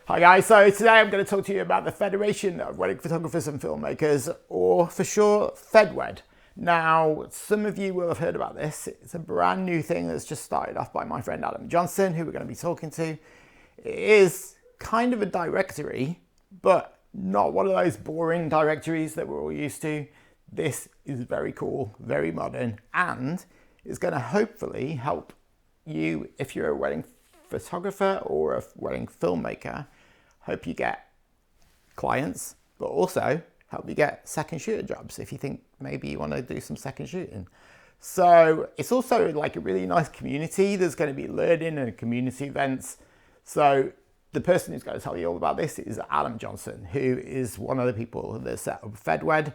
Hi guys, so today I'm going to talk to you about the Federation of Wedding Photographers and Filmmakers, or for short, FEDWED. Now, some of you will have heard about this. It's a brand new thing that's just started off by my friend Adam Johnson, who we're going to be talking to. It is kind of a directory, but not one of those boring directories that we're all used to. This is very cool, very modern, and is going to hopefully help you if you're a wedding photographer or a wedding filmmaker. Hope you get clients, but also help you get second shooter jobs if you think maybe you want to do some second shooting. So it's also like a really nice community. There's going to be learning and community events. So the person who's going to tell you all about this is Adam Johnson, who is one of the people that set up FEDWED.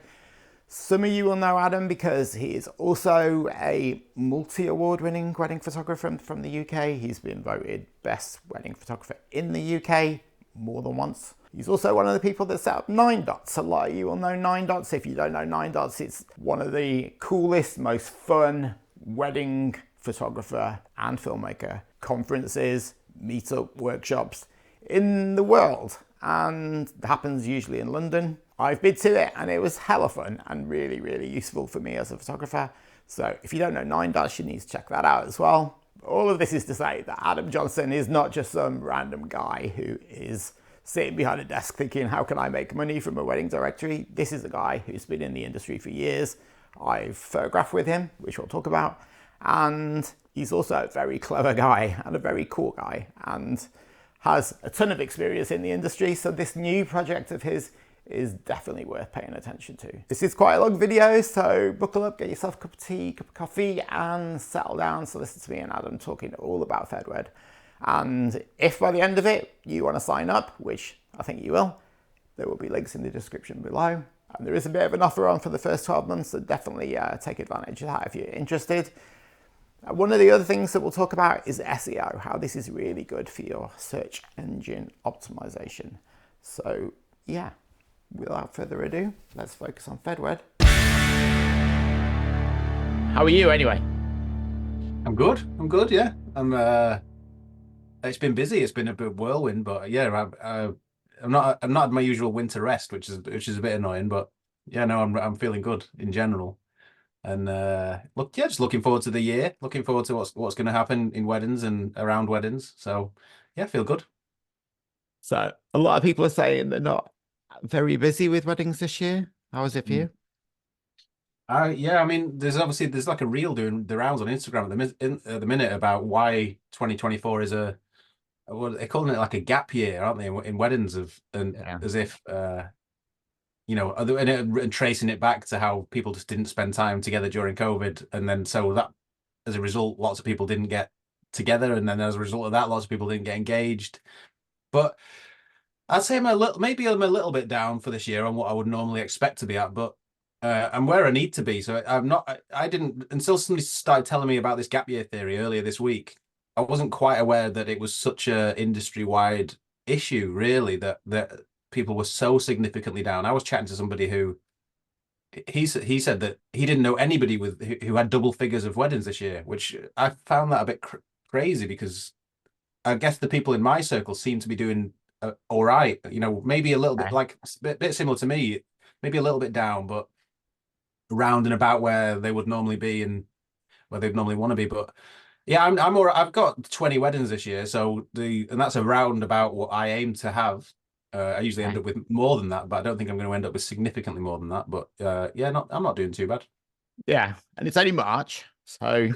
Some of you will know Adam because he is also a multi-award winning wedding photographer from the UK. He's been voted best wedding photographer in the UK more than once. He's also one of the people that set up 9 Dots. A lot of you will know 9 Dots. If you don't know 9 Dots, it's one of the coolest, most fun wedding photographer and filmmaker conferences, meetup, workshops in the world, and it happens usually in London. I've been to it and it was hella fun and really, really useful for me as a photographer. So if you don't know 9 Dots, you need to check that out as well. All of this is to say that Adam Johnson is not just some random guy who is sitting behind a desk thinking, how can I make money from a wedding directory? This is a guy who's been in the industry for years. I've photographed with him, which we'll talk about. And he's also a very clever guy and a very cool guy and has a ton of experience in the industry. So this new project of his is definitely worth paying attention to. This is quite a long video, so buckle up, get yourself a cup of tea, cup of coffee, and settle down to listen to me and Adam talking all about FEDWED. And if by the end of it you want to sign up, which I think you will, there will be links in the description below. And there is a bit of an offer on for the first 12 months, so definitely take advantage of that if you're interested. One of the other things that we'll talk about is SEO, how this is really good for your search engine optimization. So yeah, without further ado, let's focus on FEDWED. How are you anyway? I'm good, yeah. It's been busy. It's been a bit whirlwind, but yeah, I'm not at my usual winter rest, which is a bit annoying, but yeah, no, I'm feeling good in general. And just looking forward to the year, looking forward to what's going to happen in weddings and around weddings. So yeah, feel good. So a lot of people are saying they're not very busy with weddings this year. How is it for you? Yeah, I mean, there's like a reel doing the rounds on Instagram at the minute about why 2024 is they're calling it like a gap year, aren't they, in weddings as if and tracing it back to how people just didn't spend time together during COVID, and then so that as a result, lots of people didn't get together, and then as a result of that, lots of people didn't get engaged. But I'd say I'm a little bit down for this year on what I would normally expect to be at, but I'm where I need to be. So I'm not. I didn't until somebody started telling me about this gap year theory earlier this week. I wasn't quite aware that it was such a industry-wide issue, really, that people were so significantly down. I was chatting to somebody who he said that he didn't know anybody who had double figures of weddings this year, which I found that a bit crazy because I guess the people in my circle seem to be doing all right. Maybe a little bit like a bit similar to me, maybe a little bit down, but around and about where they would normally be and where they'd normally want to be. But yeah, I'm all right. I've got 20 weddings this year, and that's around about what I aim to have. I usually end up with more than that, but I don't think I'm going to end up with significantly more than that. But I'm not doing too bad. Yeah, and it's only March, so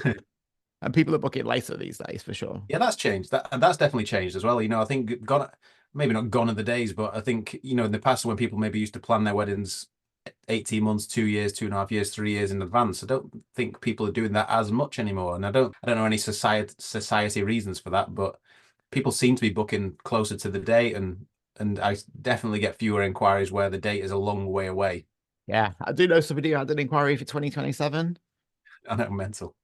and people are booking later these days for sure. Yeah, that's changed. That's definitely changed as well. I think maybe not gone are the days, but I think in the past when people maybe used to plan their weddings 18 months, 2 years, 2.5 years, 3 years in advance. I don't think people are doing that as much anymore. And I don't know any society reasons for that, but people seem to be booking closer to the date, and I definitely get fewer inquiries where the date is a long way away. Yeah, I do know somebody who had an inquiry for 2027. I know, mental.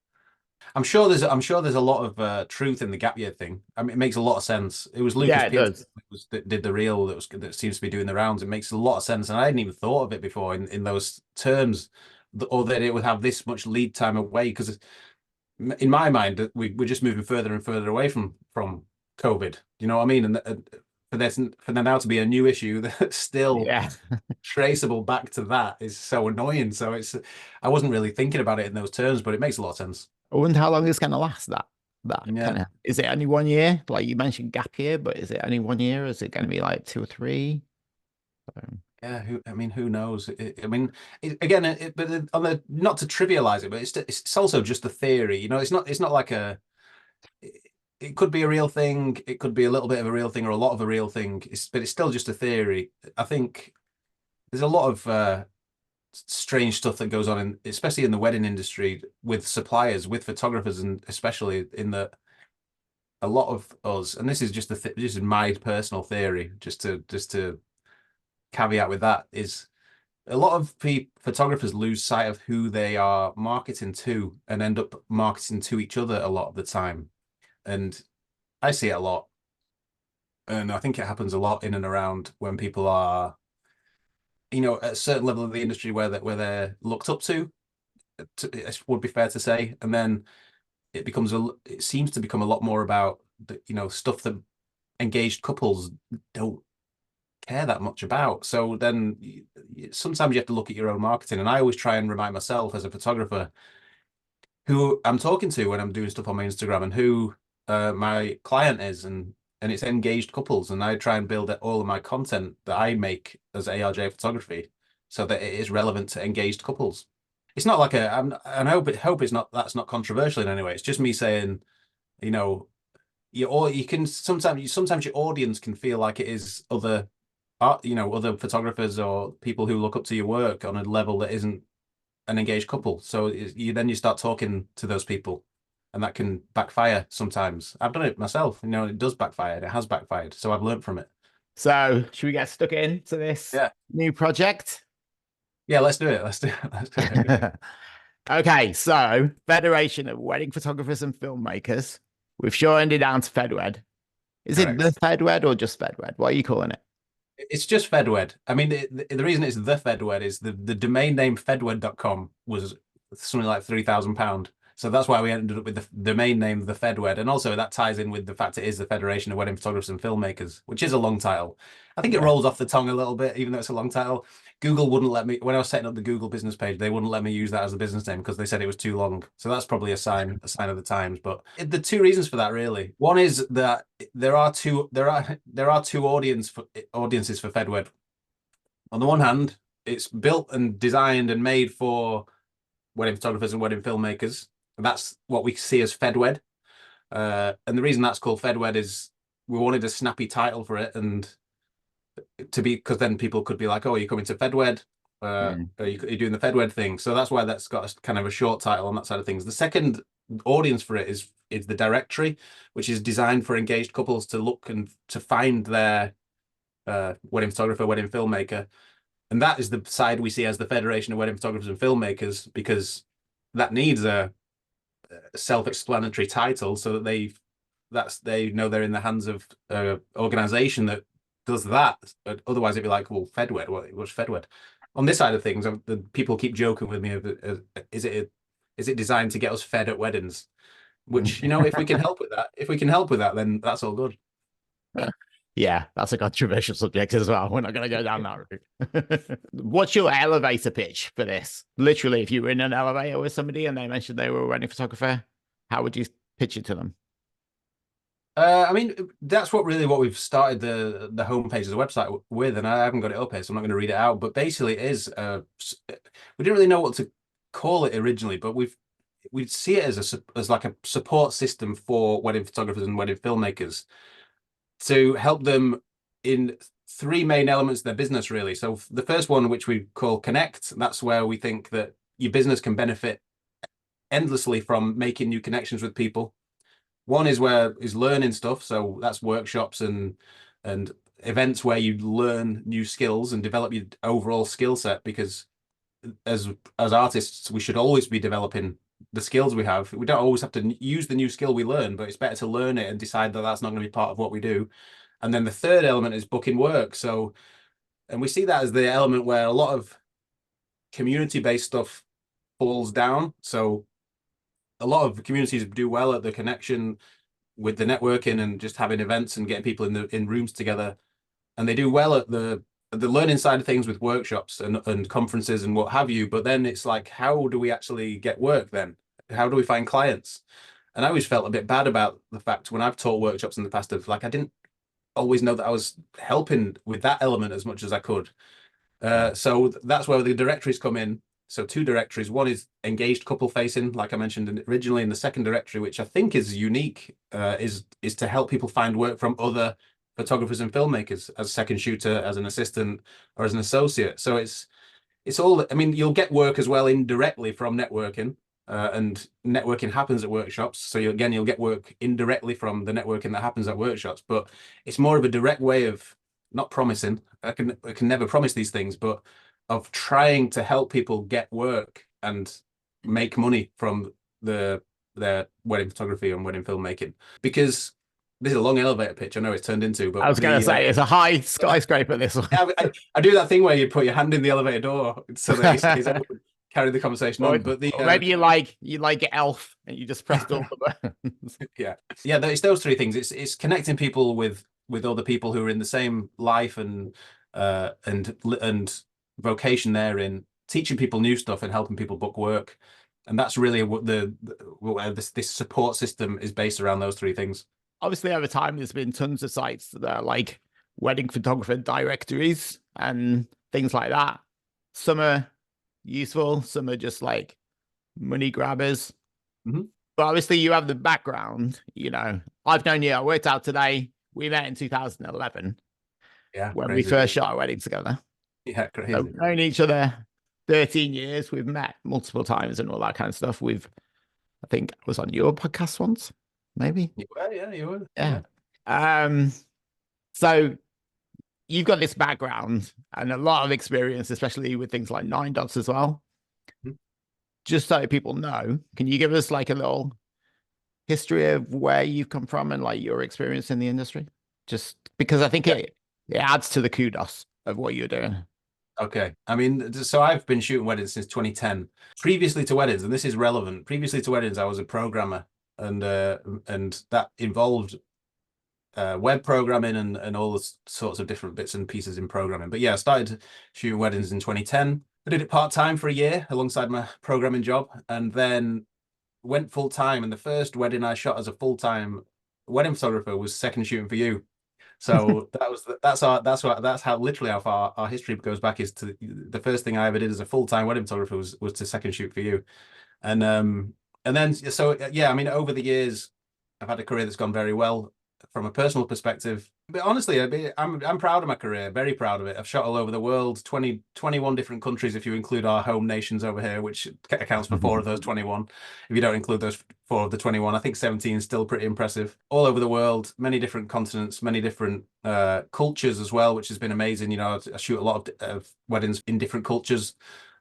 I'm sure there's a lot of truth in the gap year thing. I mean, it makes a lot of sense. It was Lucas Peterson that did the reel that seems to be doing the rounds. It makes a lot of sense, and I hadn't even thought of it before in those terms, or that it would have this much lead time away. Because in my mind, we're just moving further and further away from COVID. You know what I mean? And for there now to be a new issue that's still Yeah. traceable back to that is so annoying. So I wasn't really thinking about it in those terms, but it makes a lot of sense. I wonder how long it's going to last. That Yeah. kind of, is it only 1 year? Like you mentioned gap year, but is it only 1 year? Is it going to be like 2 or 3? Yeah, I mean, who knows? I mean, again, but on the not to trivialize it, but it's also just a theory. You know, it's not like it could be a real thing. It could be a little bit of a real thing or a lot of a real thing. But it's still just a theory. I think there's a lot of strange stuff that goes on especially in the wedding industry with suppliers, with photographers, and especially in the a lot of us. And this is just this is my personal theory, just to caveat with that is a lot of photographers lose sight of who they are marketing to and end up marketing to each other a lot of the time. And I see it a lot. And I think it happens a lot in and around when people are, at a certain level of the industry where they're looked up it would be fair to say. And then it seems to become a lot more about stuff that engaged couples don't care that much about. So then sometimes you have to look at your own marketing. And I always try and remind myself as a photographer who I'm talking to when I'm doing stuff on my Instagram and who my client is, and it's engaged couples. And I try and build all of my content that I make as ARJ photography so that it is relevant to engaged couples. It's not like I hope it's not that's not controversial in any way. It's just me saying, you know, you can sometimes your audience can feel like it is other other photographers or people who look up to your work on a level that isn't an engaged couple. So you start talking to those people, and that can backfire sometimes. I've done it myself. It does backfire. It has backfired. So I've learned from it. So should we get stuck into this Yeah. new project? Yeah, let's do it. Let's do it. Let's do it. Okay, so Federation of Wedding Photographers and Filmmakers. We've shortened it down to FEDWED. Is it the Correct. FEDWED or just FEDWED? What are you calling it? It's just FEDWED. I mean, the reason it's the FEDWED is the domain name fedwed.com was something like £3,000. So that's why we ended up with the domain name the FEDWED. And also that ties in with the fact it is the Federation of Wedding Photographers and Filmmakers, which is a long title. I think it Yeah. rolls off the tongue a little bit, even though it's a long title. Google wouldn't let me, when I was setting up the Google business page, they wouldn't let me use that as the business name because they said it was too long. So that's probably a sign of the times. But the two reasons for that really. One is that there are two audiences for FEDWED. On the one hand, it's built and designed and made for wedding photographers and wedding filmmakers. And that's what we see as FEDWED. And the reason that's called FEDWED is we wanted a snappy title for it, and because then people could be like, "Oh, are you coming to FEDWED? Mm. Are you doing the FEDWED thing?" So that's why that's got kind of a short title on that side of things. The second audience for it is the directory, which is designed for engaged couples to look and to find their wedding photographer, wedding filmmaker. And that is the side we see as the Federation of Wedding Photographers and Filmmakers, because that needs a self-explanatory title so that they know they're in the hands of an organization that does that. Otherwise, it'd be like, well, FEDWED, what's FEDWED? On this side of things, the people keep joking with me. Is it designed to get us fed at weddings? Which, if we can help with that, then that's all good. Yeah, that's a controversial subject as well. We're not going to go down that route. What's your elevator pitch for this? Literally, if you were in an elevator with somebody and they mentioned they were a wedding photographer, how would you pitch it to them? I mean, that's what we've started the homepage of the website with, and I haven't got it up here, so I'm not going to read it out. But basically, it is we didn't really know what to call it originally, but we see it as like a support system for wedding photographers and wedding filmmakers to help them in three main elements of their business, really. So the first one, which we call Connect, that's where we think that your business can benefit endlessly from making new connections with people. One is learning stuff, so that's workshops and events where you learn new skills and develop your overall skill set, because as artists we should always be developing the skills we have. We don't always have to use the new skill we learn, but it's better to learn it and decide that that's not going to be part of what we do. And then the third element is booking work. So, and we see that as the element where a lot of community-based stuff falls down. So a lot of communities do well at the connection with the networking and just having events and getting people in rooms together, and they do well at the learning side of things with workshops and conferences and what have you. But then it's like, how do we actually get work then? How do we find clients? And I always felt a bit bad about the fact when I've taught workshops in the past of like, I didn't always know that I was helping with that element as much as I could. So that's where the directories come in. So two directories. One is engaged couple facing, like I mentioned originally, and the second directory, which I think is unique, is to help people find work from other photographers and filmmakers as a second shooter, as an assistant, or as an associate. So it's all, I mean, you'll get work as well indirectly from networking, and networking happens at workshops. So you'll get work indirectly from the networking that happens at workshops, but it's more of a direct way of not promising. I can never promise these things, but of trying to help people get work and make money from their wedding photography and wedding filmmaking. Because this is a long elevator pitch, I know it's turned into, but I was going to say it's a high skyscraper. This one. I do that thing where you put your hand in the elevator door so that it's carry the conversation on. But or maybe you like Elf and you just pressed all the buttons. yeah. It's those three things. It's connecting people with other people who are in the same life and vocation they're in, teaching people new stuff and helping people book work. And that's really what this support system is based around, those three things. Obviously, over time, there's been tons of sites that are like wedding photographer directories and things like that. Some are useful, some are just like money grabbers. Mm-hmm. But obviously, you have the background. You know, I've known you. I worked out today. We met in 2011. Yeah, when crazy. we first shot our wedding together. Yeah, crazy. So we've known each other 13 years. We've met multiple times and all that kind of stuff. I think I was on your podcast once, maybe. You were, yeah, you were. Yeah. So you've got this background and a lot of experience, especially with things like 9dots as well. Mm-hmm. Just so people know, can you give us like a little history of where you've come from and like your experience in the industry? Just because I think it adds to the kudos of what you're doing. Okay. I mean, so I've been shooting weddings since 2010. Previously to weddings, and this is relevant, previously to weddings, I was a programmer, and that involved web programming and all the sorts of different bits and pieces in programming. But yeah, I started shooting weddings in 2010. I did it part-time for a year alongside my programming job, and then went full-time. And the first wedding I shot as a full-time wedding photographer was Second Shooting for You. So that's how literally how far our history goes back, is to the first thing I ever did as a full-time wedding photographer was to Second Shoot for You. And then so yeah, I mean, over the years I've had a career that's gone very well from a personal perspective. But honestly, I'm proud of my career, very proud of it. I've shot all over the world, 21 different countries if you include our home nations over here, which accounts for 4 of those 21. If you don't include those 4 of the 21, I think 17 is still pretty impressive. All over the world, many different continents, many different cultures as well, which has been amazing. You know, I shoot a lot of weddings in different cultures,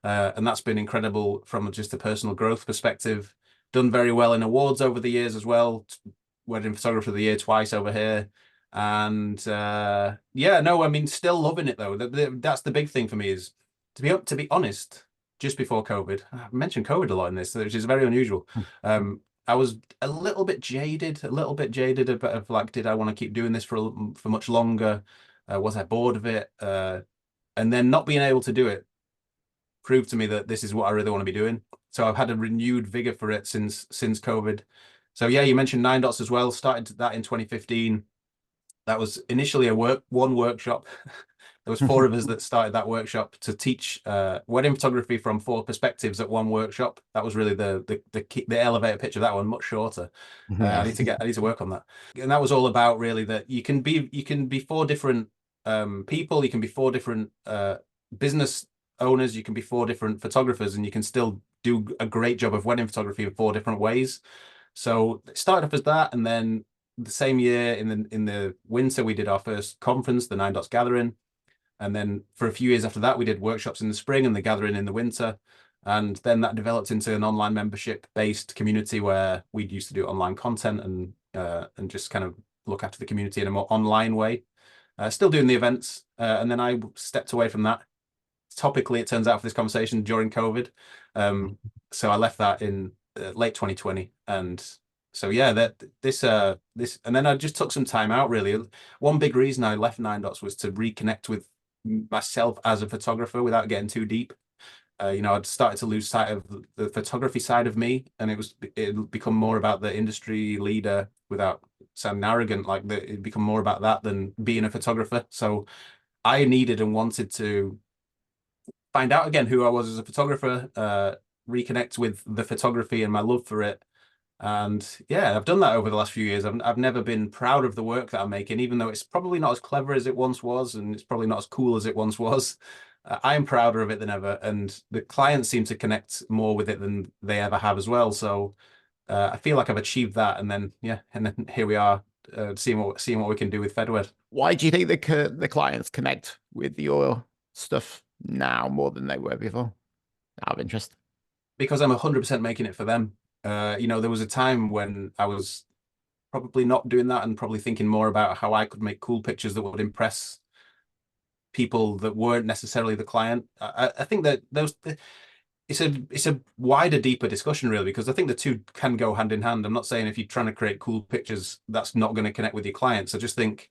and that's been incredible from just a personal growth perspective. Done very well in awards over the years as well. Wedding Photographer of the Year twice over here. And I mean, still loving it though. That's the big thing for me, is to be honest, just before COVID, I mentioned COVID a lot in this, which is very unusual. I was a little bit jaded of like, did I want to keep doing this for much longer? Was I bored of it? And then not being able to do it proved to me that this is what I really want to be doing. So I've had a renewed vigor for it since COVID. So yeah, you mentioned 9dots as well. Started that in 2015. That was initially one workshop. There was 4 of us that started that workshop to teach wedding photography from 4 perspectives at one workshop. That was really the elevator pitch of that one, much shorter. I need to work on that. And that was all about really that you can be 4 different people. You can be 4 different business owners. You can be 4 different photographers, and you can still do a great job of wedding photography in 4 different ways. So it started off as that, and then the same year in the winter we did our first conference, the 9dots Gathering, and then for a few years after that we did workshops in the spring and the Gathering in the winter, and then that developed into an online membership based community where we used to do online content and just kind of look after the community in a more online way. Still doing the events, and then I stepped away from that. Topically, it turns out, for this conversation, during COVID, so I left that in late 2020, and So yeah, this, and then I just took some time out really. One big reason I left Nine Dots was to reconnect with myself as a photographer without getting too deep. I'd started to lose sight of the photography side of me, and it become more about the industry leader without sounding arrogant. It'd become more about that than being a photographer. So I needed and wanted to find out again who I was as a photographer, reconnect with the photography and my love for it. And yeah, I've done that over the last few years. I've never been proud of the work that I'm making, even though it's probably not as clever as it once was, and it's probably not as cool as it once was. I am prouder of it than ever, and the clients seem to connect more with it than they ever have as well. So I feel like I've achieved that, and then yeah, and then here we are, seeing what we can do with FEDWED. Why do you think the clients connect with your stuff now more than they were before? Out of interest. Because I'm 100% making it for them. There was a time when I was probably not doing that and probably thinking more about how I could make cool pictures that would impress people that weren't necessarily the client. I think that it's a wider, deeper discussion really, because I think the two can go hand in hand. I'm not saying if you're trying to create cool pictures, that's not going to connect with your clients. I just think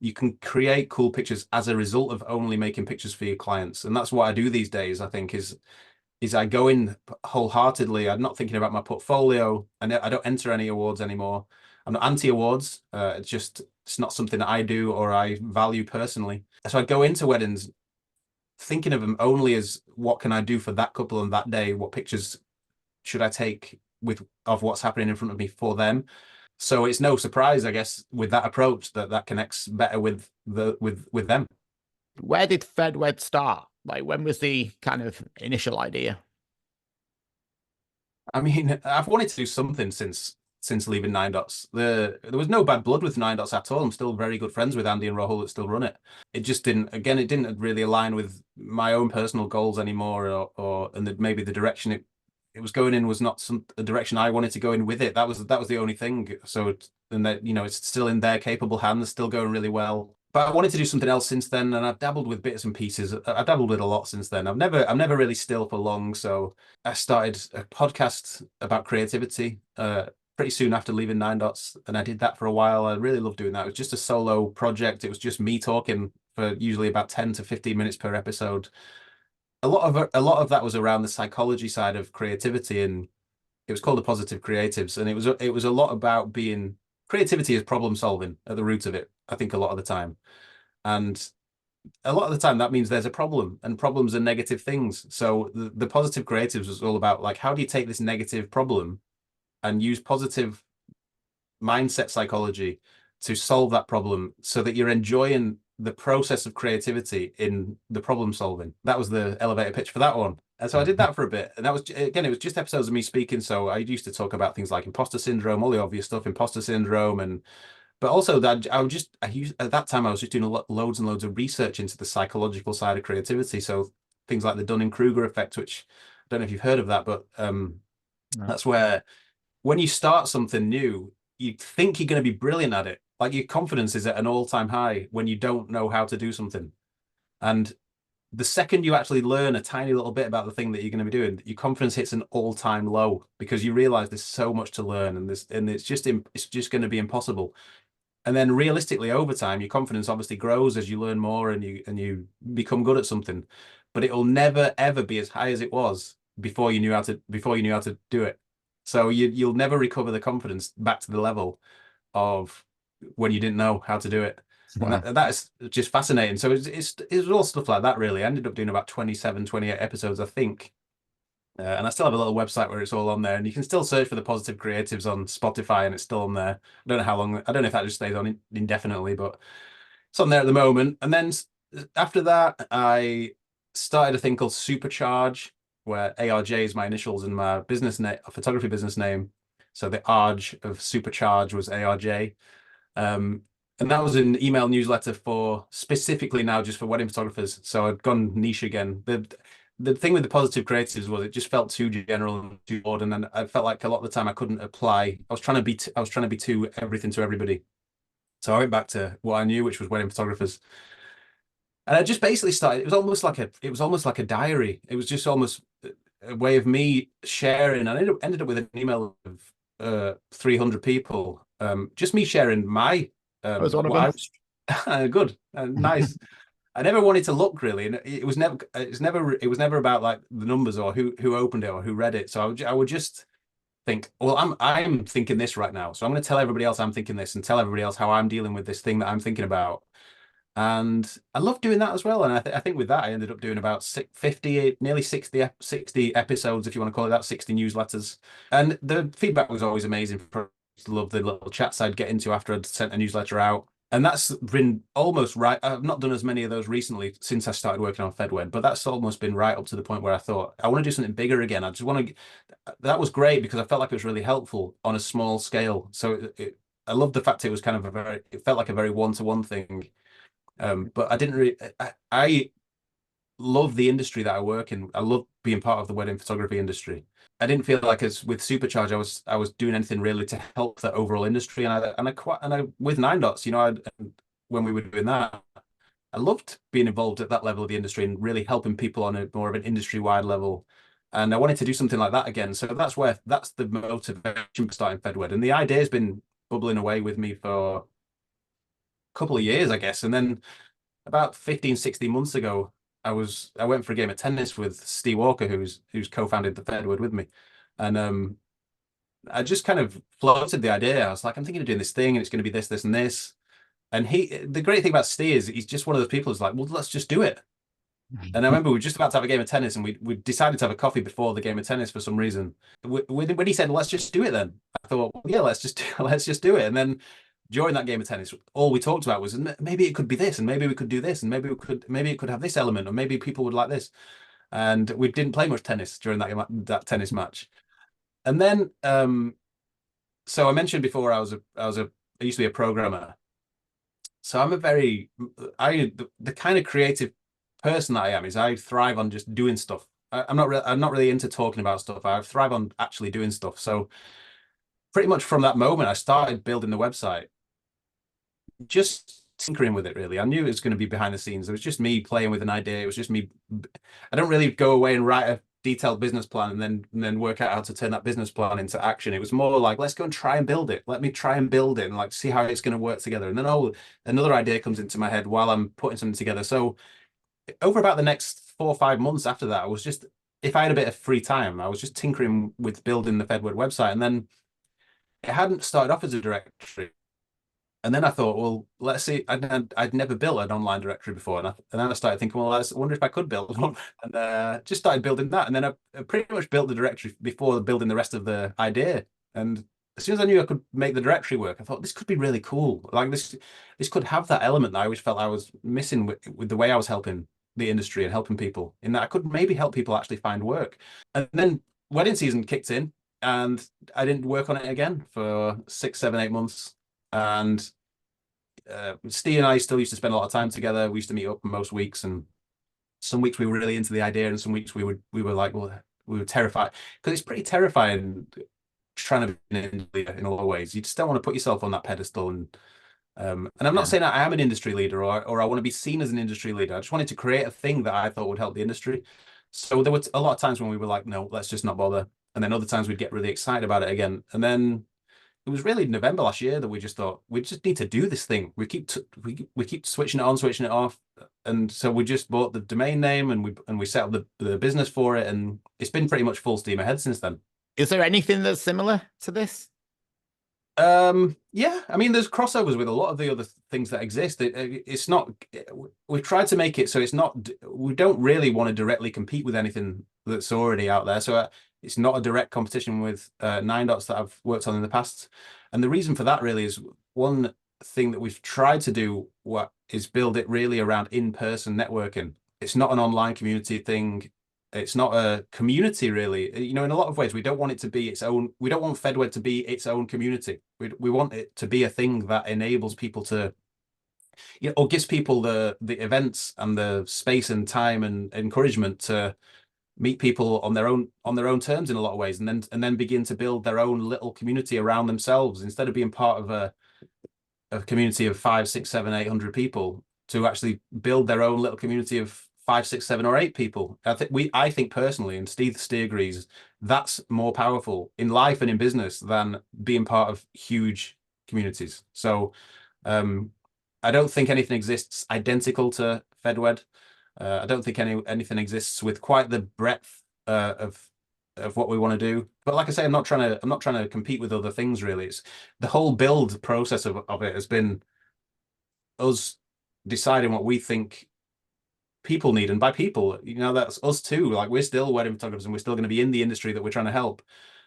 you can create cool pictures as a result of only making pictures for your clients. And that's what I do these days, I think, is I go in wholeheartedly. I'm not thinking about my portfolio. I don't enter any awards anymore. I'm not anti-awards. It's not something that I do or I value personally. So I go into weddings thinking of them only as what can I do for that couple on that day? What pictures should I take of what's happening in front of me for them? So it's no surprise, I guess, with that approach that connects better with them. Where did FEDWED start? Like, when was the kind of initial idea? I mean, I've wanted to do something since leaving Nine Dots. There was no bad blood with Nine Dots at all. I'm still very good friends with Andy and Rahul that still run it. It just didn't. Again, it didn't really align with my own personal goals anymore, and maybe the direction it was going in was not a direction I wanted to go in with it. That was the only thing. So, and that it's still in their capable hands, still going really well. But I wanted to do something else since then, and I've dabbled with bits and pieces. I've dabbled with a lot since then. I'm never really still for long. So I started a podcast about creativity pretty soon after leaving Nine Dots, and I did that for a while. I really loved doing that. It was just a solo project. It was just me talking for usually about 10 to 15 minutes per episode. A lot of that was around the psychology side of creativity, and it was called the Positive Creatives, and it was a lot about being creativity is problem solving at the root of it. I think a lot of the time, and a lot of the time that means there's a problem, and problems are negative things. So the Positive Creatives was all about like, how do you take this negative problem and use positive mindset psychology to solve that problem so that you're enjoying the process of creativity in the problem solving. That was the elevator pitch for that one. And so I did that for a bit. And that was, again, it was just episodes of me speaking. So I used to talk about things like imposter syndrome, all the obvious stuff, imposter syndrome. But also that at that time, I was just doing loads and loads of research into the psychological side of creativity. So things like the Dunning-Kruger effect, which I don't know if you've heard of that, but No. that's where when you start something new, you think you're going to be brilliant at it. Like your confidence is at an all-time high when you don't know how to do something. And the second you actually learn a tiny little bit about the thing that you're going to be doing, your confidence hits an all-time low because you realize there's so much to learn, and it's just going to be impossible. And then realistically, over time, your confidence obviously grows as you learn more and you become good at something. But it will never ever be as high as it was before you knew how to do it. So you'll never recover the confidence back to the level of when you didn't know how to do it. And Wow. that is just fascinating. So it's all stuff like that, really. I ended up doing about 27, 28 episodes, I think. And I still have a little website where it's all on there, and you can still search for the Positive Creatives on Spotify, and it's still on there. I don't know how long. I don't know if that just stays on indefinitely, but it's on there at the moment. And then after that, I started a thing called Supercharge, where ARJ is my initials in my business name, photography business name. So the ARJ of Supercharge was ARJ. And that was an email newsletter for specifically now just for wedding photographers. So I'd gone niche again. The thing with the Positive Creatives was it just felt too general and too broad, and then I felt like a lot of the time I couldn't apply. I was trying to be too everything to everybody. So I went back to what I knew, which was wedding photographers. And I just basically started, it was almost like a diary. It was just almost a way of me sharing. And I ended up with an email of 300 people. Just me sharing my I was one of what them. I was good, nice. I never wanted to look really, and it was never about like the numbers or who opened it or who read it. So I would just think, well, I'm thinking this right now, so I'm going to tell everybody else I'm thinking this, and tell everybody else how I'm dealing with this thing that I'm thinking about. And I love doing that as well. And I think with that, I ended up doing about 50, nearly 60 episodes, if you want to call it that, 60 newsletters. And the feedback was always amazing. Love the little chats I'd get into after I'd sent a newsletter out. And that's been almost right. I've not done as many of those recently since I started working on FEDWED, but that's almost been right up to the point where I thought, I want to do something bigger again. I just want to, that was great because I felt like it was really helpful on a small scale. So I love the fact it was kind of it felt like a very one-to-one thing. But I didn't really, I love the industry that I work in. I love being part of the wedding photography industry. I didn't feel like as with Supercharge, I was doing anything really to help the overall industry. And I with Nine Dots, when we were doing that, I loved being involved at that level of the industry and really helping people on a more of an industry-wide level. And I wanted to do something like that again. So that's the motivation for starting FEDWED. And the idea has been bubbling away with me for a couple of years, I guess. And then about 15, 16 months ago, I went for a game of tennis with Steve Walker, who's co-founded the FEDWED with me. And I just kind of floated the idea. I was like, I'm thinking of doing this thing, and it's going to be this, this, and this. And the great thing about Steve is he's just one of those people who's like, well, let's just do it. And I remember we were just about to have a game of tennis, and we decided to have a coffee before the game of tennis for some reason. When he said, well, let's just do it then, I thought, well, yeah, let's just do it. And then during that game of tennis, all we talked about was maybe it could be this, and maybe we could do this, and maybe it could have this element, or maybe people would like this. And we didn't play much tennis during that tennis match. And then, so I mentioned before I used to be a programmer. So the kind of creative person that I am is I thrive on just doing stuff. I'm not really into talking about stuff. I thrive on actually doing stuff. So pretty much from that moment, I started building the website, just tinkering with it really. I knew it was going to be behind the scenes. It was just me playing with an idea. It was just me. I don't really go away and write a detailed business plan and then work out how to turn that business plan into action. It was more like, let's go and try and build it. Let me try and build it and like see how it's going to work together. And then another idea comes into my head while I'm putting something together. So over about the next 4 or 5 months after that, I was just, if I had a bit of free time, I was just tinkering with building the FEDWED website. And then it hadn't started off as a directory. And then I thought, well, let's see. I'd never built an online directory before, and then I started thinking, well, I wonder if I could build one, and just started building that. And then I pretty much built the directory before building the rest of the idea. And as soon as I knew I could make the directory work, I thought this could be really cool. Like this could have that element that I always felt I was missing with the way I was helping the industry and helping people. In that I could maybe help people actually find work. And then wedding season kicked in, and I didn't work on it again for 6, 7, 8 months. And Steve and I still used to spend a lot of time together. We used to meet up most weeks, and some weeks we were really into the idea, and some weeks we were like, well, we were terrified because it's pretty terrifying trying to be an industry leader in a lot of ways. You just don't want to put yourself on that pedestal, and I'm not saying that I am an industry leader or I want to be seen as an industry leader. I just wanted to create a thing that I thought would help the industry. So there were a lot of times when we were like, no, let's just not bother, and then other times we'd get really excited about it again, and then it was really November last year that we just thought we just need to do this thing. We keep switching it on, switching it off, and so we just bought the domain name and we set up the business for it, and it's been pretty much full steam ahead since then. Is there anything that's similar to this? Yeah, I mean, there's crossovers with a lot of the other things that exist. It's not. We've tried to make it so it's not. We don't really want to directly compete with anything that's already out there. So it's not a direct competition with Nine Dots that I've worked on in the past. And the reason for that really is one thing that we've tried to do is build it really around in-person networking. It's not an online community thing. It's not a community really. In a lot of ways, we don't want it to be its own. We don't want FEDWED to be its own community. We want it to be a thing that enables people to, or gives people the events and the space and time and encouragement to meet people on their own terms in a lot of ways, and then begin to build their own little community around themselves instead of being part of a community of 5, 6, 7, 800 people, to actually build their own little community of 5, 6, 7, or 8 people. I think personally, and Steve agrees, that's more powerful in life and in business than being part of huge communities. So I don't think anything exists identical to FEDWED. I don't think anything exists with quite the breadth of what we want to do. But like I say, I'm not trying to compete with other things really. It's the whole build process of it has been us deciding what we think people need, and by people, that's us too. Like, we're still wedding photographers and we're still going to be in the industry that we're trying to help.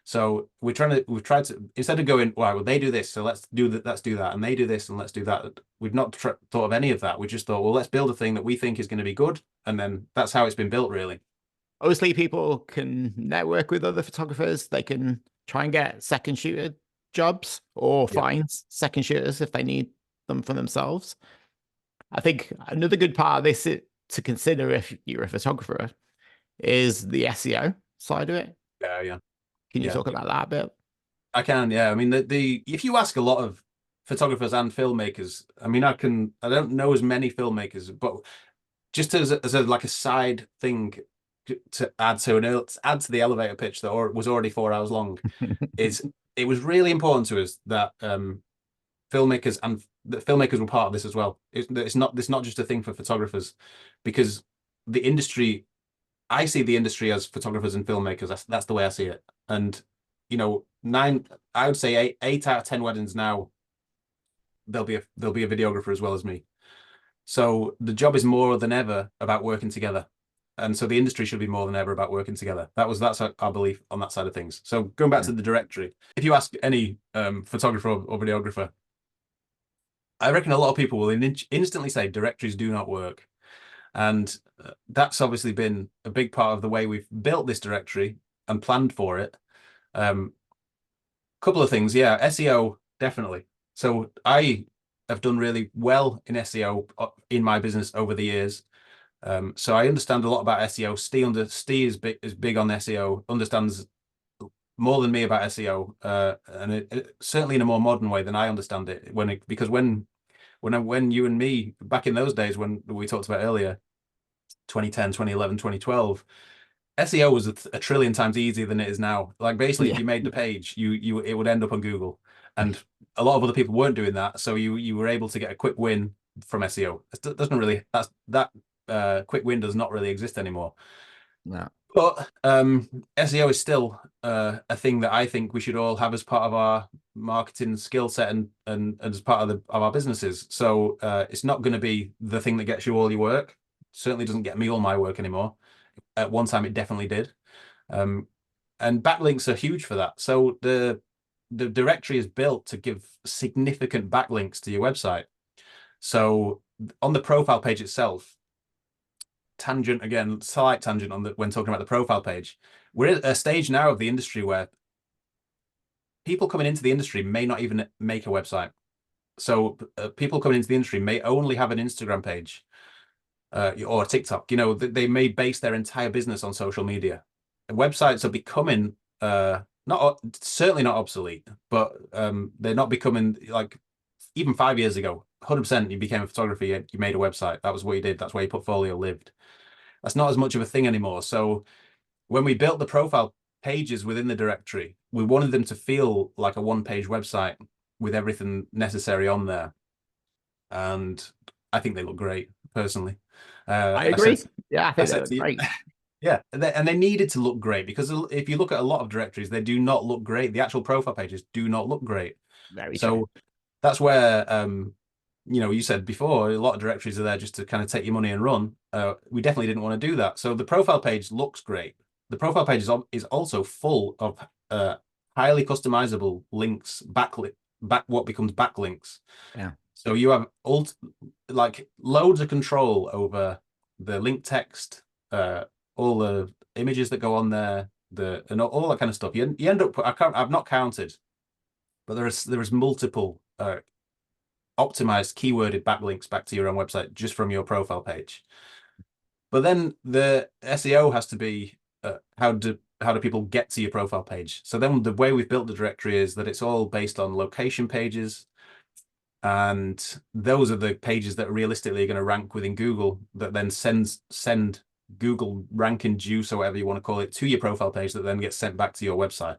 So we've tried to, instead of going, well, they do this, so let's do that, and they do this and let's do that. We've not thought of any of that. We just thought, well, let's build a thing that we think is going to be good, and then that's how it's been built, really. Obviously, people can network with other photographers. They can try and get second shooter jobs or find second shooters if they need them for themselves. I think another good part of this to consider if you're a photographer is the SEO side of it. Yeah. Can you talk about that a bit? I can, yeah. I mean, if you ask a lot of photographers and filmmakers, I mean, I don't know as many filmmakers, but just as a like a side thing to add to the elevator pitch that was already 4 hours long, is it was really important to us that filmmakers were part of this as well. It's not just a thing for photographers, because the industry, I see the industry as photographers and filmmakers. That's the way I see it. And I would say 8 out of 10 weddings now, there'll be a videographer as well as me. So the job is more than ever about working together. And so the industry should be more than ever about working together. That's our belief on that side of things. So going back to the directory, if you ask any photographer or videographer, I reckon a lot of people will instantly say directories do not work. And that's obviously been a big part of the way we've built this directory and planned for it. Couple of things, SEO, definitely. So I have done really well in SEO in my business over the years. So I understand a lot about SEO. Steve is big on SEO, understands more than me about SEO, and certainly in a more modern way than I understand it. Because when you and me, back in those days when we talked about earlier, 2010, 2011, 2012, SEO was a trillion times easier than it is now. Like, basically, if you made the page, it would end up on Google, and a lot of other people weren't doing that. So you were able to get a quick win from SEO. It doesn't really, that quick win does not really exist anymore. No. But SEO is still a thing that I think we should all have as part of our marketing skill set and as part of our businesses. So it's not going to be the thing that gets you all your work. Certainly doesn't get me all my work anymore. At one time, it definitely did. And backlinks are huge for that. So the directory is built to give significant backlinks to your website. So on the profile page itself, slight tangent when talking about the profile page, we're at a stage now of the industry where people coming into the industry may not even make a website. So people coming into the industry may only have an Instagram page or TikTok. They may base their entire business on social media. Websites are becoming certainly not obsolete, but they're not becoming, like, even 5 years ago, 100% you became a photographer, you made a website. That was what you did. That's where your portfolio lived. That's not as much of a thing anymore. So when we built the profile pages within the directory, we wanted them to feel like a one-page website with everything necessary on there. And I think they look great, personally. I agree. I think they look great. Yeah, and they needed to look great, because if you look at a lot of directories, they do not look great. The actual profile pages do not look great. Very true. That's where you said before, a lot of directories are there just to kind of take your money and run. We definitely didn't want to do that. So the profile page looks great. The profile page is also full of highly customizable links, what becomes backlinks. Yeah. So you have loads of control over the link text, all the images that go on there, and all that kind of stuff. You end up, I've not counted, but there is multiple optimized keyworded backlinks back to your own website just from your profile page. But then the SEO has to be how do people get to your profile page? So then the way we've built the directory is that it's all based on location pages. And those are the pages that realistically are going to rank within Google, that then send Google ranking juice or whatever you want to call it to your profile page, that then gets sent back to your website.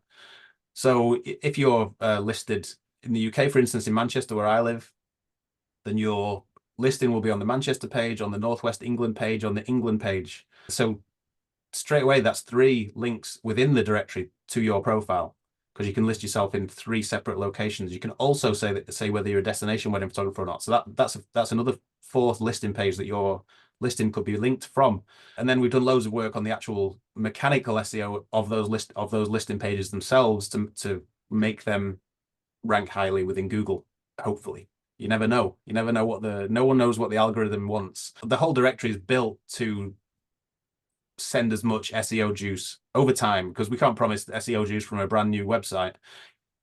So if you're listed in the UK, for instance, in Manchester, where I live, then your listing will be on the Manchester page, on the Northwest England page, on the England page. So straight away, that's 3 links within the directory to your profile, because you can list yourself in 3 separate locations. You can also say whether you're a destination wedding photographer or not. So that's another 4th listing page that your listing could be linked from. And then we've done loads of work on the actual mechanical SEO of those listing pages themselves to make them rank highly within Google, hopefully. You never know. No one knows what the algorithm wants. The whole directory is built to send as much SEO juice over time, because we can't promise SEO juice from a brand new website,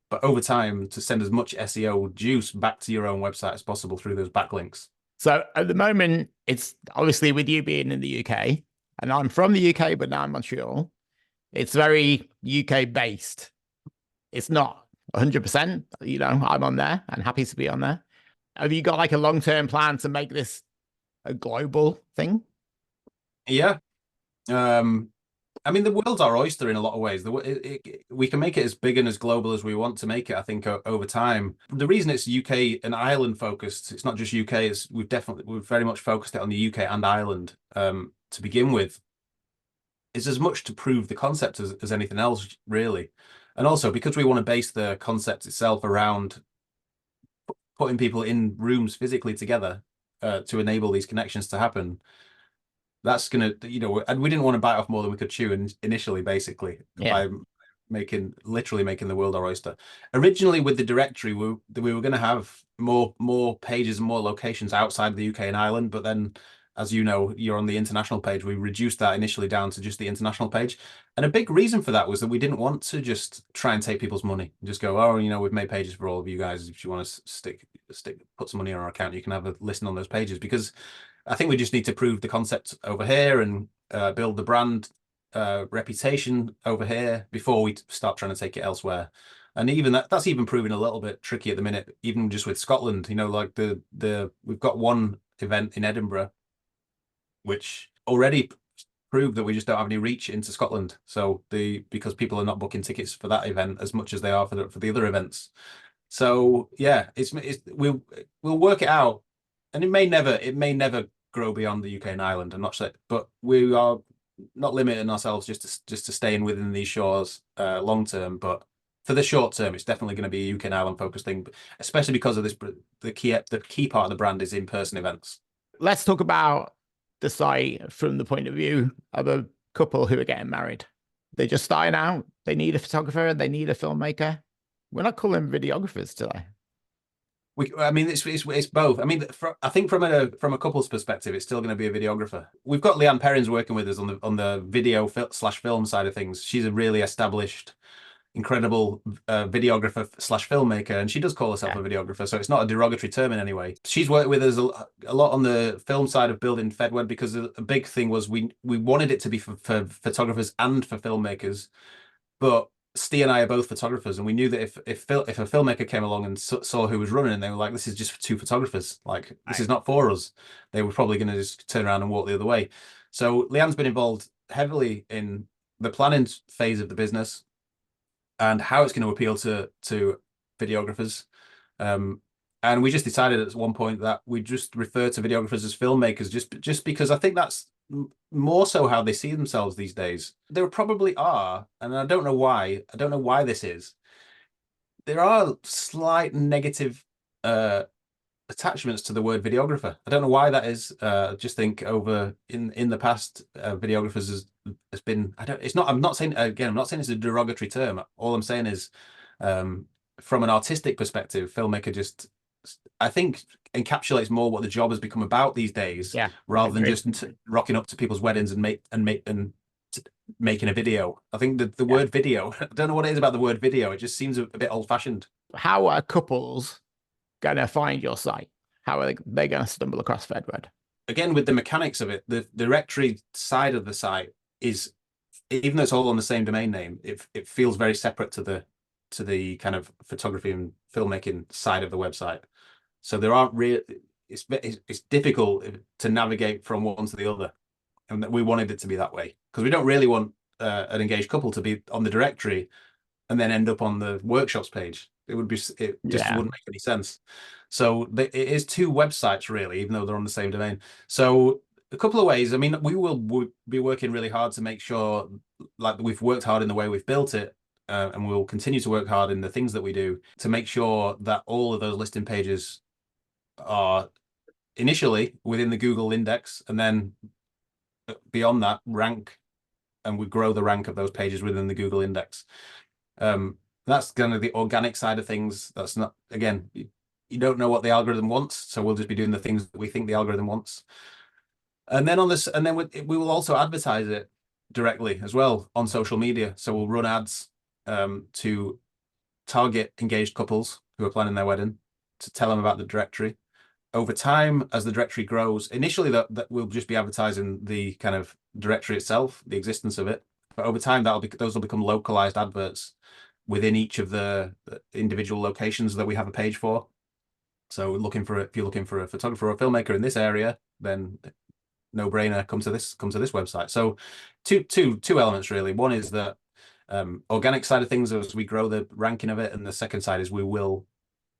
but over time to send as much SEO juice back to your own website as possible through those backlinks. So at the moment, it's obviously, with you being in the UK, and I'm from the UK, but now I'm Montreal, it's very UK based. It's not 100%, I'm on there and happy to be on there. Have you got like a long-term plan to make this a global thing? Yeah. I mean, the world's our oyster in a lot of ways. We can make it as big and as global as we want to make it, I think, over time. The reason it's UK and Ireland focused, it's not just UK, we've very much focused it on the UK and Ireland to begin with, is as much to prove the concept as anything else, really. And also because we want to base the concept itself around putting people in rooms physically together to enable these connections to happen. That's gonna, and we didn't want to bite off more than we could chew initially, basically, by literally making the world our oyster. Originally, with the directory, we were going to have more pages and more locations outside the UK and Ireland, but then, as you know, you're on the international page. We reduced that initially down to just the international page, and a big reason for that was that we didn't want to just try and take people's money and just go, oh, we've made pages for all of you guys. If you want to put some money on our account, you can have a listen on those pages, because I think we just need to prove the concept over here and build the brand reputation over here before we start trying to take it elsewhere. And even that's even proving a little bit tricky at the minute, even just with Scotland. Like we've got one event in Edinburgh, which already proved that we just don't have any reach into Scotland. So because people are not booking tickets for that event as much as they are for the other events. So yeah, we'll work it out. And it may never grow beyond the UK and Ireland. I'm not sure, but we are not limiting ourselves just to staying within these shores long term. But for the short term, it's definitely going to be a UK and Ireland focused thing, especially because of this. The key part of the brand is in-person events. Let's talk about the site from the point of view of a couple who are getting married. They're just starting out. They need a photographer. They need a filmmaker. We're not calling videographers today. It's both. I mean, I think from a couple's perspective, it's still going to be a videographer. We've got Leanne Perrins working with us on the video / film side of things. She's a really established, incredible videographer / filmmaker, and she does call herself a videographer, so it's not a derogatory term in any way. She's worked with us a lot on the film side of building FEDWED, because a big thing was we wanted it to be for photographers and for filmmakers, but Steve and I are both photographers, and we knew that if a filmmaker came along and saw who was running, and they were like, "This is just for 2 photographers. Like, this is not for us," they were probably going to just turn around and walk the other way. So Leanne's been involved heavily in the planning phase of the business and how it's going to appeal to videographers. And we just decided at one point that we just refer to videographers as filmmakers, just because I think that's more so how they see themselves these days. There probably are, and I don't know why. I don't know why this is. There are slight negative attachments to the word videographer. I don't know why that is. I just think over in the past, videographers has been. It's not. I'm not saying it's a derogatory term. All I'm saying is, from an artistic perspective, filmmaker just, I think, encapsulates more what the job has become about these days, rather than just rocking up to people's weddings and making a video. I think that the word video, I don't know what it is about the word video. It just seems a bit old fashioned. How are couples going to find your site? How are they going to stumble across FEDWED? Again, with the mechanics of it, the directory side of the site is, even though it's all on the same domain name, it feels very separate to the kind of photography and filmmaking side of the website. So there aren't really, it's difficult to navigate from one to the other. And we wanted it to be that way because we don't really want an engaged couple to be on the directory and then end up on the workshops page. It just Yeah. wouldn't make any sense. So it is two websites really, even though they're on the same domain. So a couple of ways. I mean, we will be working really hard to make sure, like we've worked hard in the way we've built it, and we'll continue to work hard in the things that we do to make sure that all of those listing pages are initially within the Google index, and then beyond that rank, and we grow the rank of those pages within the Google index. That's kind of the organic side of things. That's not, again, you don't know what the algorithm wants, so we'll just be doing the things that we think the algorithm wants. And then on this, and then we will also advertise it directly as well on social media. So we'll run ads to target engaged couples who are planning their wedding, to tell them about the directory. Over time, as the directory grows, initially that we'll just be advertising the kind of directory itself, the existence of it. But over time, those will become localized adverts within each of the individual locations that we have a page for. So if you're looking for a photographer or a filmmaker in this area, then no brainer, come to this website. So two elements really. One is the organic side of things as we grow the ranking of it, and the second side is we will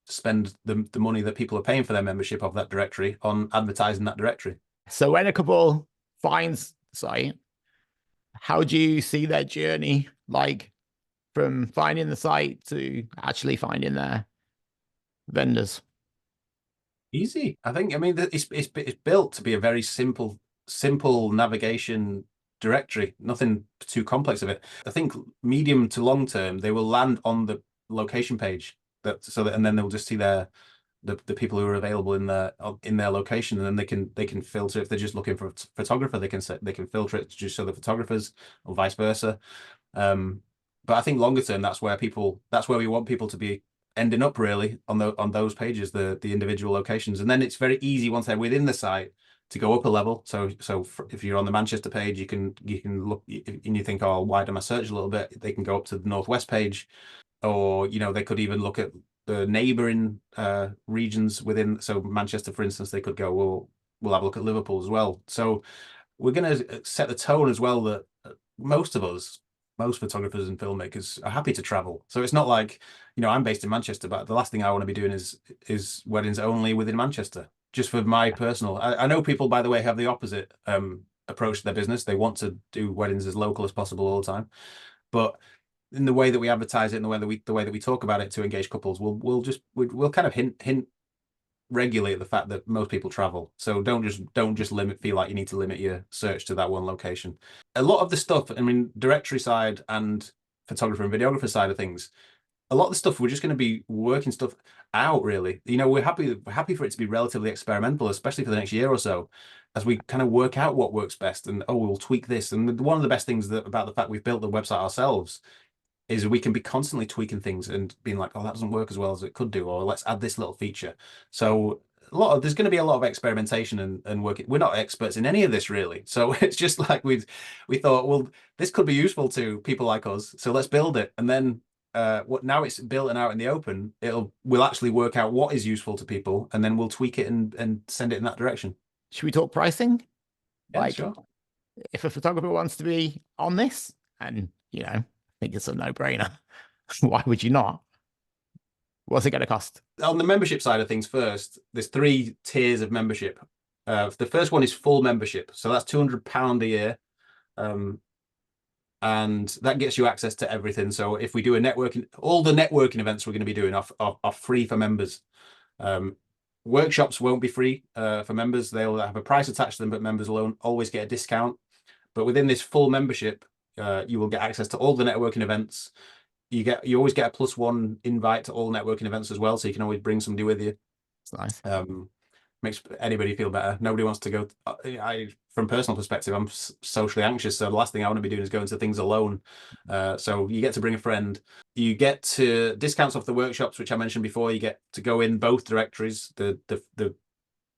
spend the money that people are paying for their membership of that directory on advertising that directory. So when a couple finds the site, how do you see their journey, like from finding the site to actually finding their vendors? Easy. I think, I mean, it's built to be a very simple navigation directory, nothing too complex of it. I think medium to long term, they will land on the location page and then they'll just see the people who are available in their location, and then they can filter. If they're just looking for a photographer, they can filter it to just show the photographers, or vice versa. But I think longer term, that's where we want people to be ending up really on those pages, the individual locations. And then it's very easy once they're within the site to go up a level. So if you're on the Manchester page, you can look and you think, oh, widen my search a little bit. They can go up to the Northwest page, or they could even look at the neighboring regions within. So Manchester, for instance, they could go, well, we'll have a look at Liverpool as well. So we're going to set the tone as well that most photographers and filmmakers are happy to travel. So it's not like, I'm based in Manchester, but the last thing I want to be doing is weddings only within Manchester. Just for my personal, I know people, by the way, have the opposite approach to their business. They want to do weddings as local as possible all the time. But in the way that we advertise it, and the way that we talk about it to engage couples, we'll kind of hint regulate the fact that most people travel. So don't just feel like you need to limit your search to that one location. A lot of the stuff, I mean, directory side and photographer and videographer side of things, a lot of the stuff we're just going to be working stuff out really. We're happy for it to be relatively experimental, especially for the next year or so, as we kind of work out what works best, and we'll tweak this. And one of the best things about the fact we've built the website ourselves is we can be constantly tweaking things and being like, oh, that doesn't work as well as it could do, or let's add this little feature. So there's going to be a lot of experimentation and work. We're not experts in any of this really. So it's just like we thought, well, this could be useful to people like us. So let's build it. And then now it's built and out in the open, we'll actually work out what is useful to people, and then we'll tweak it and send it in that direction. Should we talk pricing? Yeah, sure. If a photographer wants to be on this, and I think it's a no-brainer, why would you not? What's it going to cost? On the membership side of things first, there's 3 tiers of membership. The first one is full membership. So that's £200 a year. And that gets you access to everything. So if we do all the networking events we're going to be doing are free for members. Workshops won't be free for members. They'll have a price attached to them, but members will always get a discount. But within this full membership, you will get access to all the networking events. You always get a +1 invite to all networking events as well, so you can always bring somebody with you. It's nice. Makes anybody feel better. Nobody wants to go. From personal perspective, I'm socially anxious, so the last thing I want to be doing is going to things alone. So you get to bring a friend. You get to discounts off the workshops, which I mentioned before. You get to go in both directories, the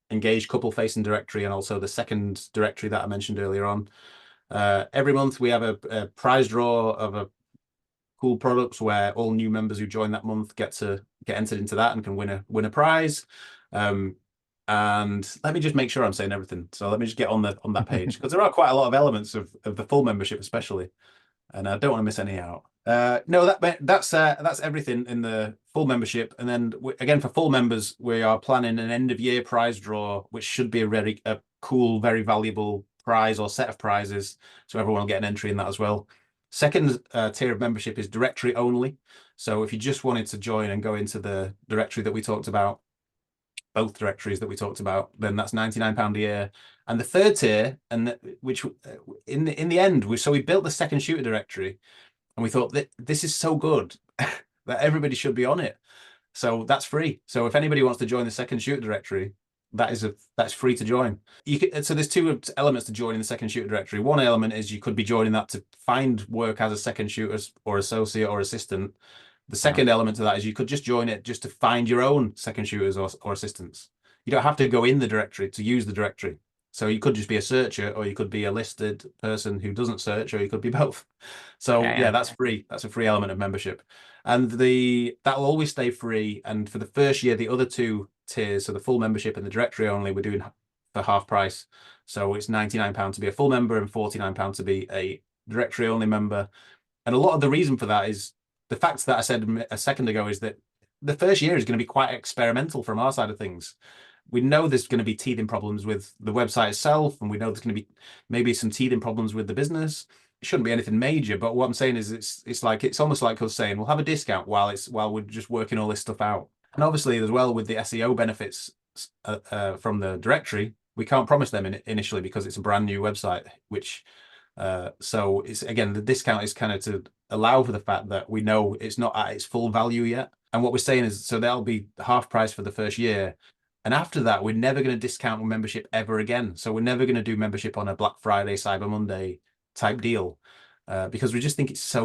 engaged couple facing directory and also the second directory that I mentioned earlier on. Every month we have a prize draw of cool products where all new members who join that month get entered into that and can win a prize. And let me just make sure I'm saying everything. So let me just get on that page, because there are quite a lot of elements of the full membership, especially, and I don't want to miss any out. No, that's everything in the full membership. And then again, for full members, we are planning an end of year prize draw, which should be a cool, very valuable prize or set of prizes. So everyone will get an entry in that as well. Second tier of membership is directory only. So if you just wanted to join and go into the directory that we talked about, both directories that we talked about, then that's £99 a year. And the third tier, and which in the end, we built the second shooter directory, and we thought that this is so good that everybody should be on it. So that's free. So if anybody wants to join the second shooter directory, that's free to join. So there's two elements to joining the second shooter directory. One element is you could be joining that to find work as a second shooter or associate or assistant. The second element to that is you could just join it just to find your own second shooters or assistants. You don't have to go in the directory to use the directory. So you could just be a searcher, or you could be a listed person who doesn't search, or you could be both. So yeah, that's free. That's a free element of membership. And that will always stay free. And for the first year, the other two tiers, so the full membership and the directory only, we're doing for half price. So it's £99 to be a full member and £49 to be a directory only member. And a lot of the reason for that is the fact that I said a second ago, is that the first year is going to be quite experimental from our side of things. We know there's going to be teething problems with the website itself, and we know there's going to be maybe some teething problems with the business. It shouldn't be anything major, but what I'm saying is it's almost like us saying we'll have a discount while we're just working all this stuff out. And obviously as well, with the SEO benefits from the directory, we can't promise them initially because it's a brand new website, which so it's, again, the discount is kind of to allow for the fact that we know it's not at its full value yet. And what we're saying is, so that'll be half price for the first year. And after that, we're never going to discount membership ever again. So we're never going to do membership on a Black Friday, Cyber Monday type deal, because we just think it's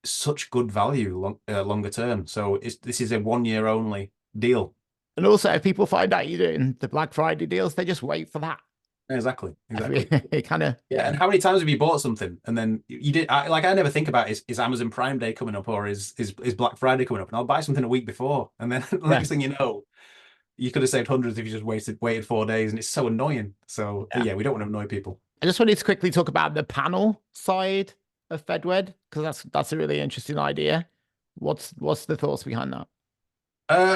such good value longer term. So this is a 1 year only deal. And also, if people find out you're doing the Black Friday deals, they just wait for that. Exactly. It kind of, yeah. And how many times have you bought something and then you did? I never think about is Amazon Prime Day coming up, or is Black Friday coming up, and I'll buy something a week before, and then the next thing you know, you could have saved hundreds if you just waited 4 days, and it's so annoying. So yeah, we don't want to annoy people. I just wanted to quickly talk about the panel side of FEDWED, because that's a really interesting idea. What's the thoughts behind that?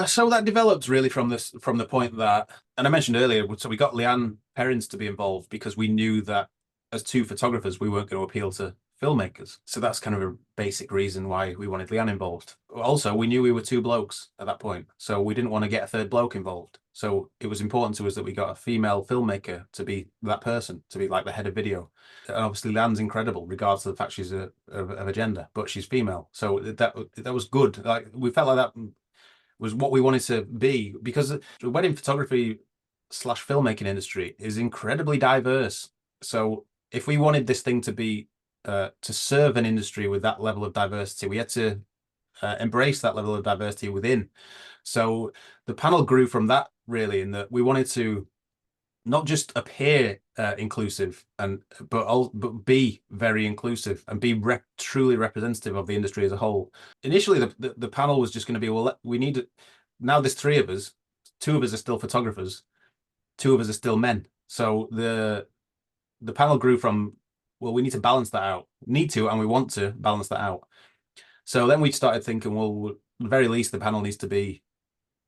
So that developed really from the point that, and I mentioned earlier, so we got Leanne Perrins to be involved because we knew that as two photographers, we weren't going to appeal to filmmakers. So that's kind of a basic reason why we wanted Leanne involved. Also, we knew we were two blokes at that point, so we didn't want to get a third bloke involved. So it was important to us that we got a female filmmaker to be that person, to be like the head of video. And obviously Leanne's incredible, regardless of the fact she's of a gender, but she's female. So that was good. Like, we felt like that was what we wanted to be, because the wedding photography / filmmaking industry is incredibly diverse. So if we wanted this thing to be to serve an industry with that level of diversity, we had to embrace that level of diversity within. So the panel grew from that, really, in that we wanted to not just appear inclusive but be very inclusive and be truly representative of the industry as a whole. Initially, the panel was just going to be, well, we need to, now there's 3 of us, 2 of us are still photographers, 2 of us are still men. So the panel grew from, well, we need to balance that out. And we want to balance that out. So then we started thinking, well, at the very least, the panel needs to be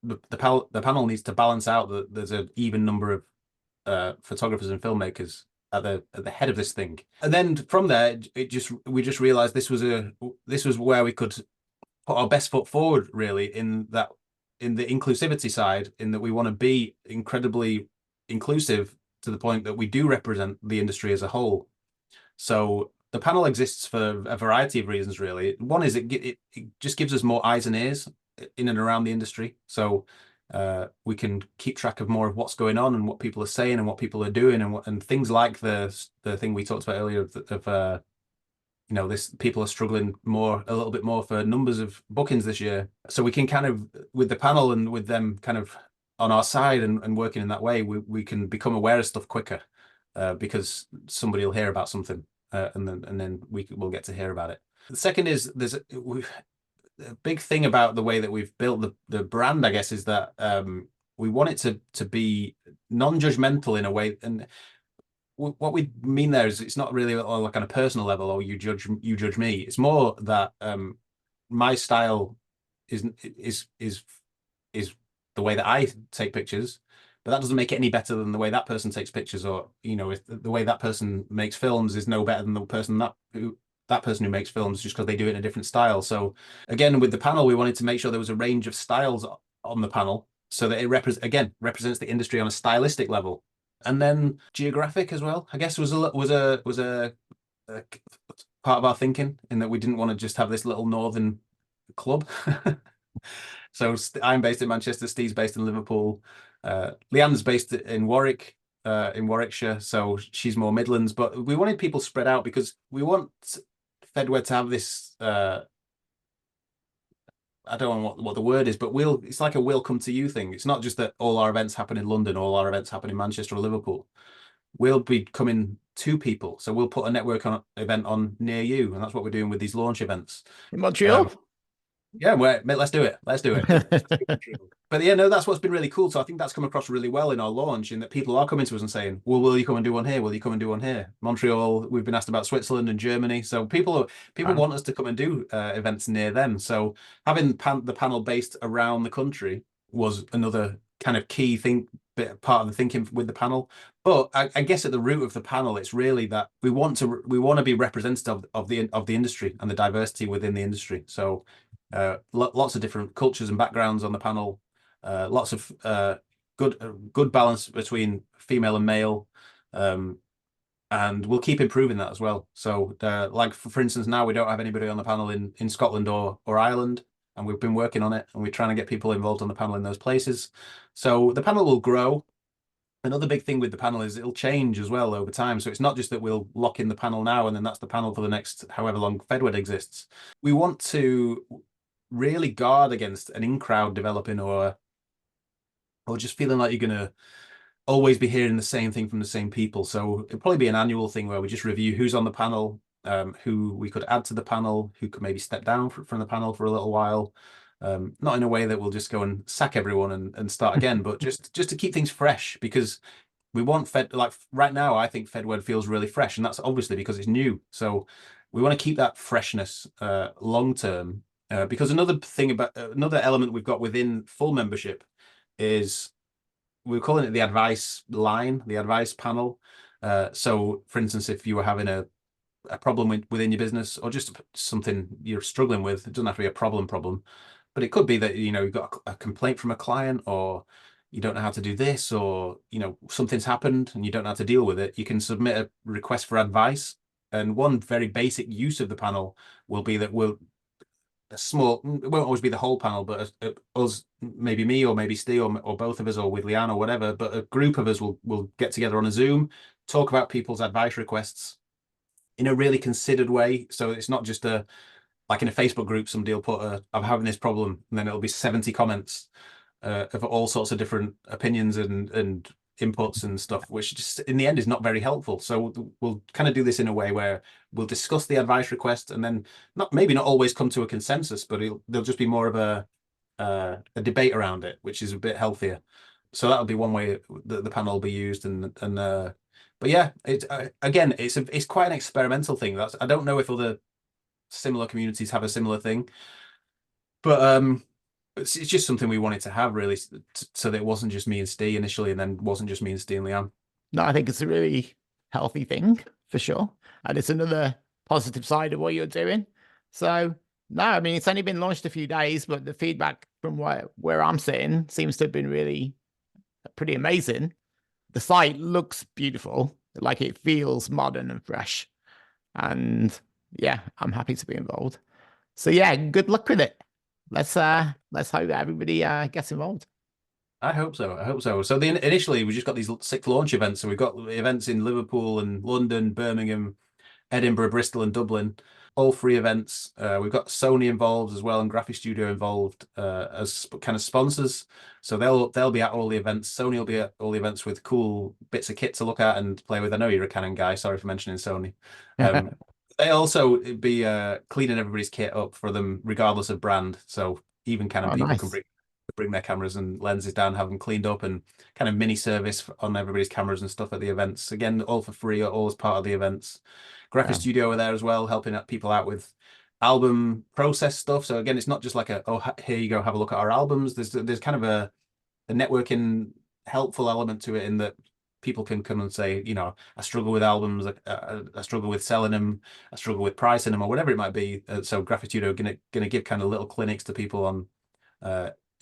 the panel needs to balance out that there's an even number of photographers and filmmakers at the head of this thing. And then from there, we just realized this was where we could put our best foot forward, really, in the inclusivity side, in that we want to be incredibly inclusive to the point that we do represent the industry as a whole. So the panel exists for a variety of reasons, really. One is it just gives us more eyes and ears in and around the industry. So we can keep track of more of what's going on and what people are saying and what people are doing, and things like the thing we talked about earlier of this, people are struggling a little bit more for numbers of bookings this year. So we can kind of, with the panel and with them kind of on our side and working in that way, we can become aware of stuff quicker because somebody will hear about something and then we'll get to hear about it. The second is there's a big thing about the way that we've built the brand, I guess, is that we want it to be non-judgmental in a way. And what we mean there is it's not really on like on a personal level, or you judge me. It's more that my style is the way that I take pictures, but that doesn't make it any better than the way that person takes pictures, or if the way that person makes films is no better than the person that person who makes films, just because they do it in a different style. So again, with the panel, we wanted to make sure there was a range of styles on the panel, so that it represents the industry on a stylistic level, and then geographic as well. I guess was a part of our thinking, in that we didn't want to just have this little northern club. So I'm based in Manchester, Steve's based in Liverpool, Leanne's based in Warwick, in Warwickshire, so she's more Midlands. But we wanted people spread out because we want FEDWED to have this. I don't know what the word is, but it's like a "we'll come to you" thing. It's not just that all our events happen in London, all our events happen in Manchester or Liverpool. We'll be coming to people, so we'll put a network event on near you, and that's what we're doing with these launch events in Montreal. Yeah, let's do it. Let's do it. But yeah, no, that's what's been really cool. So I think that's come across really well in our launch, in that people are coming to us and saying, well, will you come and do one here? Will you come and do one here? Montreal, we've been asked about Switzerland and Germany. So people want us to come and do events near them. So having the panel based around the country was another kind of key part of the thinking with the panel. But I guess at the root of the panel, it's really that we want to be representative of the industry and the diversity within the industry. So lots of different cultures and backgrounds on the panel, lots of good balance between female and male, and we'll keep improving that as well. So like for instance, now we don't have anybody on the panel in Scotland or Ireland, and we've been working on it, and we're trying to get people involved on the panel in those places. So the panel will grow. Another big thing with the panel is it'll change as well over time. So it's not just that we'll lock in the panel now and then that's the panel for the next however long FEDWED exists. We want to really guard against an in-crowd developing, or just feeling like you're going to always be hearing the same thing from the same people. So it'll probably be an annual thing where we just review who's on the panel, who we could add to the panel, who could maybe step down from the panel for a little while. Not in a way that we'll just go and sack everyone and start again, but just to keep things fresh, because we want like right now, I think FEDWED feels really fresh, and that's obviously because it's new. So we want to keep that freshness long term. Because another element we've got within full membership is we're calling it the advice line, the advice panel. So for instance, if you were having a problem within your business, or just something you're struggling with, it doesn't have to be a problem, but it could be that, you've got a complaint from a client, or you don't know how to do this, or, something's happened and you don't know how to deal with it. You can submit a request for advice. And one very basic use of the panel will be that it won't always be the whole panel, but us, maybe me or maybe Steve or both of us, or with Leanne or whatever, but a group of us will get together on a Zoom, talk about people's advice requests in a really considered way. So it's not just like in a Facebook group, somebody will put I'm having this problem, and then it'll be 70 comments of all sorts of different opinions and inputs and stuff, which just in the end is not very helpful. So we'll kind of do this in a way where we'll discuss the advice request, and then maybe not always come to a consensus, but there'll just be more of a debate around it, which is a bit healthier. So that'll be one way that the panel will be used. But yeah, it's quite an experimental thing. I don't know if other similar communities have a similar thing, but it's just something we wanted to have, really, so that it wasn't just me and Steve initially, and then wasn't just me and Steve and Leanne. No, I think it's a really healthy thing for sure, and it's another positive side of what you're doing. So no, I mean, it's only been launched a few days, but the feedback from where I'm sitting seems to have been really pretty amazing. The site looks beautiful, like it feels modern and fresh, and yeah, I'm happy to be involved. So yeah, good luck with it. Let's hope that everybody gets involved. I hope so. So initially we just got these 6 launch events. So we've got events in Liverpool and London, Birmingham, Edinburgh, Bristol, and Dublin. All 3 events. We've got Sony involved as well, and Graphic Studio involved as kind of sponsors. So they'll be at all the events. Sony will be at all the events with cool bits of kit to look at and play with. I know you're a Canon guy. Sorry for mentioning Sony. They also be cleaning everybody's kit up for them, regardless of brand. So even Canon people can bring bring their cameras and lenses down, have them cleaned up, and kind of mini service on everybody's cameras and stuff at the events. Again, all for free, all as part of the events. Graphic studio are there as well, helping people out with album process stuff. So again, it's not just like oh, here you go, have a look at our albums. There's kind of a networking helpful element to it, in that people can come and say, you know, I struggle with albums, I struggle with selling them, I struggle with pricing them, or whatever it might be. So Graphic Studio gonna give kind of little clinics to people on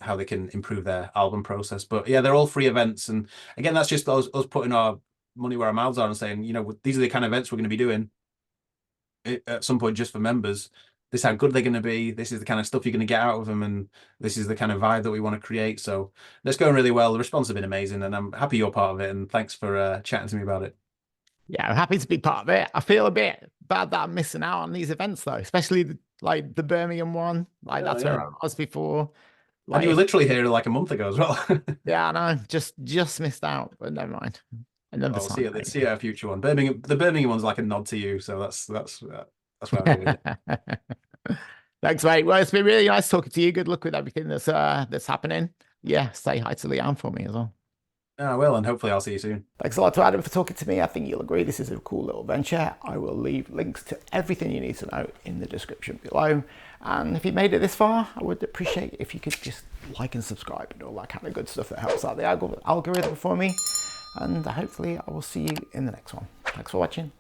how they can improve their album process. But yeah, they're all free events, and again, that's just us putting our money where our mouths are and saying, you know, these are the kind of events we're going to be doing at some point just for members. This is how good they're going to be. This is the kind of stuff you're going to get out of them, and this is the kind of vibe that we want to create. So that's going really well. The response has been amazing, and I'm happy you're part of it. And thanks for chatting to me about it. Yeah, I'm happy to be part of it. I feel a bit bad that I'm missing out on these events though, especially the Birmingham one. Like that's where I was before. Like, and you were literally here like a month ago as well. Yeah, I know. Just missed out, but never mind. Another time. Let's see our future one. The Birmingham one's like a nod to you, so that's why I'm doing it. Thanks, mate. Well, it's been really nice talking to you. Good luck with everything that's happening. Yeah, say hi to Leanne for me as well. I will, and hopefully I'll see you soon. Thanks a lot to Adam for talking to me. I think you'll agree this is a cool little venture. I will leave links to everything you need to know in the description below. And if you made it this far, I would appreciate if you could just like and subscribe and all that kind of good stuff that helps out the algorithm for me. And hopefully I will see you in the next one. Thanks for watching.